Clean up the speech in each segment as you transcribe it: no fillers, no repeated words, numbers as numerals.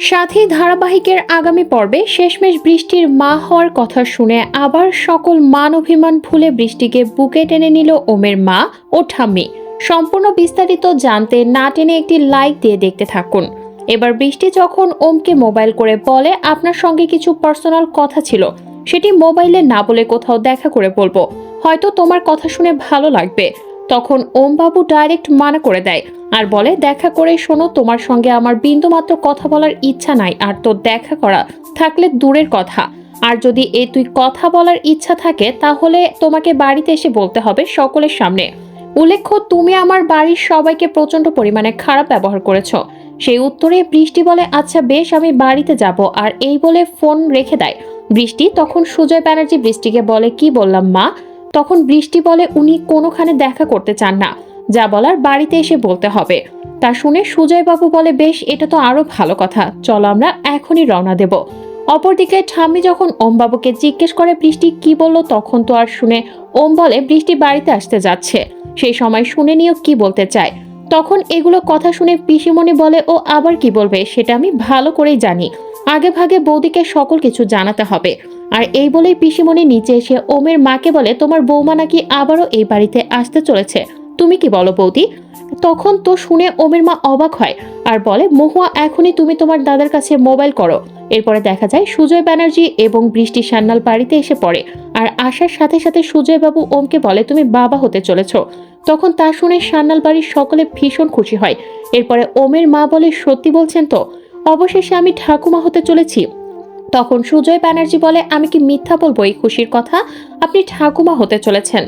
সাথী ধারাবাহিকের আগামী পর্বে শেষমেশ বৃষ্টির মা হওয়ার কথা শুনে আবার সকল মান অভিমান ভুলে বৃষ্টিকে বুকে টেনে নিল ওমের মা ও ঠাম্মি। সম্পূর্ণ বিস্তারিত জানতে না টেনে একটি লাইক দিয়ে দেখতে থাকুন। এবার বৃষ্টি যখন ওমকে মোবাইল করে বলে আপনার সঙ্গে কিছু পার্সোনাল কথা ছিল, সেটি মোবাইলে না বলে কোথাও দেখা করে বলবো, হয়তো তোমার কথা শুনে ভালো লাগবে। তখন ওম বাবু ডাইরেক্ট মানা করে দেয় আর বলে দেখা করে শোনো, তোমার সঙ্গে আমার বিন্দুমাত্র কথা বলার ইচ্ছা নাই, আর তোর দেখা করা থাকলে দূরের কথা। আর যদি তুই কথা বলার ইচ্ছা থাকে তাহলে তোমাকে বাড়িতে এসে বলতে হবে সকলের সামনে। উল্লেখ্য তুমি আমার বাড়ির সবাইকে প্রচন্ড পরিমাণে খারাপ ব্যবহার করেছো। সেই উত্তরে বৃষ্টি বলে আচ্ছা বেশ, আমি বাড়িতে যাব, আর এই বলে ফোন রেখে দেয় বৃষ্টি। তখন সুজয় ব্যানার্জি বৃষ্টিকে বলে কি বললাম মা? তখন বৃষ্টি বলে উনি কোনোখানে দেখা করতে চান না, যা বলার বাড়িতে এসে বলতে হবে। তা শুনে সুজয় বাবু বলে বেশ, এটা তো আরো ভালো কথা, চলো আমরা এখনই রওনা দেব। অপরদিকে ঠাম্মি যখন ওম বাবুকে জিজ্ঞেস করে বৃষ্টি কি বলল, তখন তো আর শুনে ওম বলে বৃষ্টি বাড়িতে আসতে যাচ্ছে, সেই সময় শুনে নিও কি বলতে চায়। তখন এগুলো কথা শুনে পিসিমণি বলে ও আবার কি বলবে সেটা আমি ভালো করেই জানি, আগে ভাগে বৌদিকে সকল কিছু জানাতে হবে। আর এই বলেই পিসিমণি নিচে এসে ওমের মাকে বলে তোমার বৌমা নাকি আবারও এই বাড়িতে আসতে চলেছে, তুমি কি বলো বৌদি? তখন তো শুনে ওমের মা অবাক হয় আর বলে মহুয়া, এখনই তুমি তোমার দাদার কাছে মোবাইল করো। এরপরে দেখা যায় সুজয় ব্যানার্জি এবং বৃষ্টি সান্যাল বাড়িতে এসে পড়ে, আর আসার সাথে সাথে সুজয় বাবু ওমকে বলে তুমি বাবা হতে চলেছ। তখন তা শুনে সান্যাল বাড়ির সকলে ভীষণ খুশি হয়। এরপরে ওমের মা বলে সত্যি বলছেন তো? অবশেষে আমি ঠাকুমা হতে চলেছি। তখন সুজয় ব্যানার্জি বলে আমি কি মিথ্যা বলবো এই খুশির কথা, আপনি ঠাকুমা হতে চলেছেন।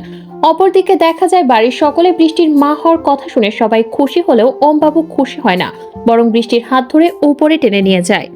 অপরদিকে দেখা যায় বাড়ির সকলে বৃষ্টির মা হওয়ার কথা শুনে সবাই খুশি হলেও ওম বাবু খুশি হয় না, বরং বৃষ্টির হাত ধরে উপরে টেনে নিয়ে যায়।